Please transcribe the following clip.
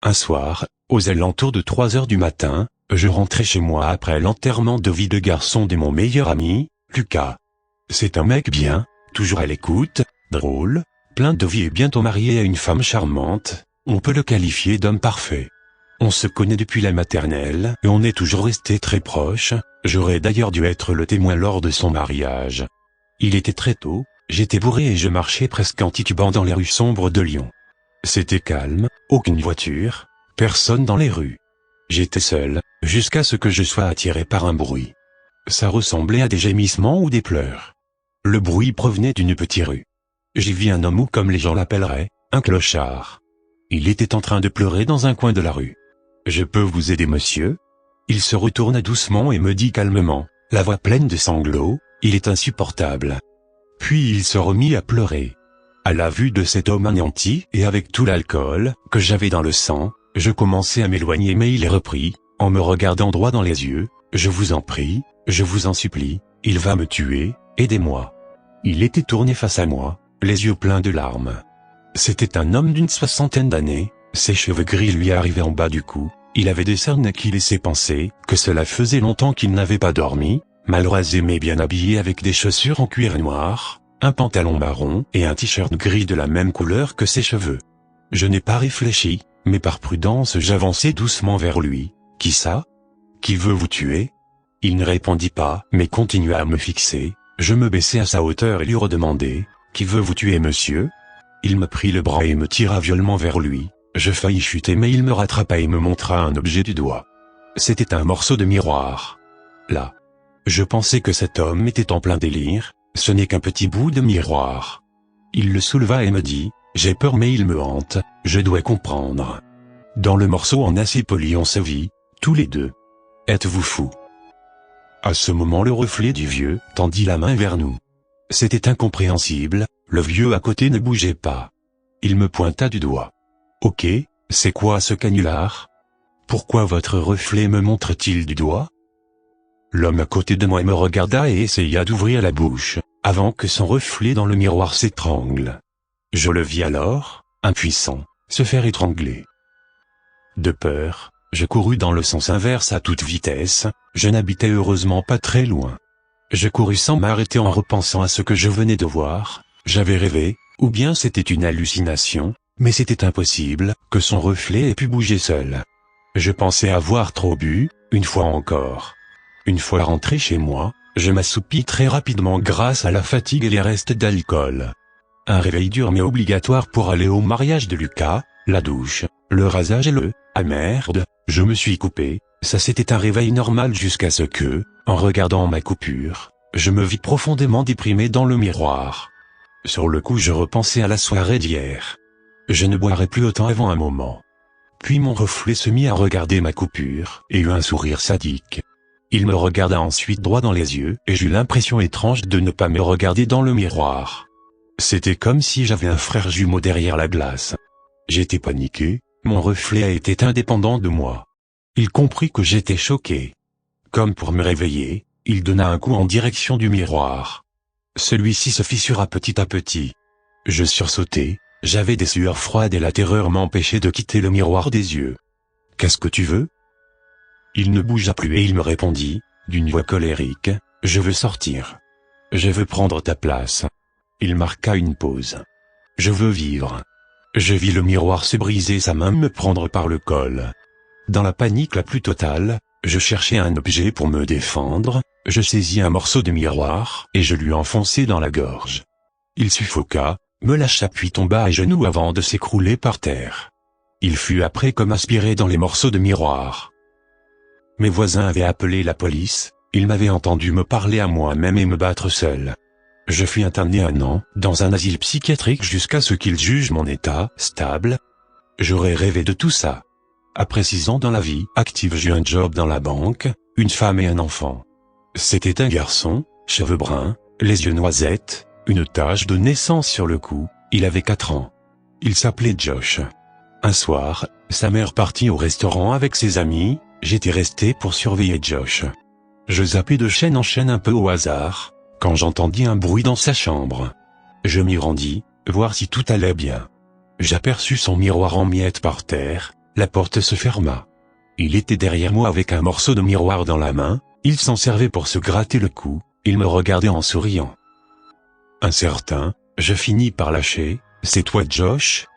Un soir, aux alentours de 3 heures du matin, je rentrais chez moi après l'enterrement de vie de garçon de mon meilleur ami, Lucas. C'est un mec bien, toujours à l'écoute, drôle, plein de vie et bientôt marié à une femme charmante, on peut le qualifier d'homme parfait. On se connaît depuis la maternelle et on est toujours resté très proches, j'aurais d'ailleurs dû être le témoin lors de son mariage. Il était très tôt, j'étais bourré et je marchais presque en titubant dans les rues sombres de Lyon. C'était calme, aucune voiture, personne dans les rues. J'étais seul, jusqu'à ce que je sois attiré par un bruit. Ça ressemblait à des gémissements ou des pleurs. Le bruit provenait d'une petite rue. J'y vis un homme ou comme les gens l'appelleraient, un clochard. Il était en train de pleurer dans un coin de la rue. « Je peux vous aider monsieur ?» Il se retourna doucement et me dit calmement, la voix pleine de sanglots, « Il est insupportable. » Puis il se remit à pleurer. À la vue de cet homme anéanti et avec tout l'alcool que j'avais dans le sang, je commençai à m'éloigner mais il reprit, en me regardant droit dans les yeux, « Je vous en prie, je vous en supplie, il va me tuer, aidez-moi. » Il était tourné face à moi, les yeux pleins de larmes. C'était un homme d'une 60aine d'années, ses cheveux gris lui arrivaient en bas du cou, il avait des cernes qui laissaient penser que cela faisait longtemps qu'il n'avait pas dormi, mal rasé mais bien habillé avec des chaussures en cuir noir, un pantalon marron et un t-shirt gris de la même couleur que ses cheveux. Je n'ai pas réfléchi, mais par prudence j'avançai doucement vers lui. « Qui ça ? Qui veut vous tuer ?» Il ne répondit pas, mais continua à me fixer. Je me baissai à sa hauteur et lui redemandai, « Qui veut vous tuer monsieur ?» Il me prit le bras et me tira violemment vers lui. Je faillis chuter mais il me rattrapa et me montra un objet du doigt. C'était un morceau de miroir. Là. Je pensais que cet homme était en plein délire, ce n'est qu'un petit bout de miroir. Il le souleva et me dit, « J'ai peur mais il me hante, je dois comprendre. » Dans le morceau en acier poli on se vit, tous les deux. Êtes-vous fou ? À ce moment le reflet du vieux tendit la main vers nous. C'était incompréhensible, le vieux à côté ne bougeait pas. Il me pointa du doigt. « Ok, c'est quoi ce canular ? Pourquoi votre reflet me montre-t-il du doigt ?» L'homme à côté de moi me regarda et essaya d'ouvrir la bouche, avant que son reflet dans le miroir s'étrangle. Je le vis alors, impuissant, se faire étrangler. De peur, je courus dans le sens inverse à toute vitesse, je n'habitais heureusement pas très loin. Je courus sans m'arrêter en repensant à ce que je venais de voir, j'avais rêvé, ou bien c'était une hallucination, mais c'était impossible que son reflet ait pu bouger seul. Je pensais avoir trop bu, une fois encore. Une fois rentré chez moi, je m'assoupis très rapidement grâce à la fatigue et les restes d'alcool. Un réveil dur mais obligatoire pour aller au mariage de Lucas, la douche, le rasage et ah merde, je me suis coupé, ça c'était un réveil normal jusqu'à ce que, en regardant ma coupure, je me vis profondément déprimé dans le miroir. Sur le coup je repensais à la soirée d'hier. Je ne boirai plus autant avant un moment. Puis mon reflet se mit à regarder ma coupure et eut un sourire sadique. Il me regarda ensuite droit dans les yeux et j'eus l'impression étrange de ne pas me regarder dans le miroir. C'était comme si j'avais un frère jumeau derrière la glace. J'étais paniqué, mon reflet était indépendant de moi. Il comprit que j'étais choqué. Comme pour me réveiller, il donna un coup en direction du miroir. Celui-ci se fissura petit à petit. Je sursautai, j'avais des sueurs froides et la terreur m'empêchait de quitter le miroir des yeux. « Qu'est-ce que tu veux ?» Il ne bougea plus et il me répondit, d'une voix colérique, « Je veux sortir. Je veux prendre ta place. » Il marqua une pause. « Je veux vivre. » Je vis le miroir se briser, sa main me prendre par le col. Dans la panique la plus totale, je cherchais un objet pour me défendre, je saisis un morceau de miroir et je lui enfonçai dans la gorge. Il suffoqua, me lâcha puis tomba à genoux avant de s'écrouler par terre. Il fut après comme aspiré dans les morceaux de miroir. Mes voisins avaient appelé la police, ils m'avaient entendu me parler à moi-même et me battre seul. Je fus interné 1 an, dans un asile psychiatrique jusqu'à ce qu'ils jugent mon état stable. J'aurais rêvé de tout ça. Après 6 ans dans la vie active j'eus un job dans la banque, une femme et un enfant. C'était un garçon, cheveux bruns, les yeux noisettes, une tache de naissance sur le cou, il avait 4 ans. Il s'appelait Josh. Un soir, sa mère partit au restaurant avec ses amis, j'étais resté pour surveiller Josh. Je zappais de chaîne en chaîne un peu au hasard, quand j'entendis un bruit dans sa chambre. Je m'y rendis, voir si tout allait bien. J'aperçus son miroir en miettes par terre, la porte se ferma. Il était derrière moi avec un morceau de miroir dans la main, il s'en servait pour se gratter le cou, il me regardait en souriant. Incertain, je finis par lâcher, « C'est toi Josh ?»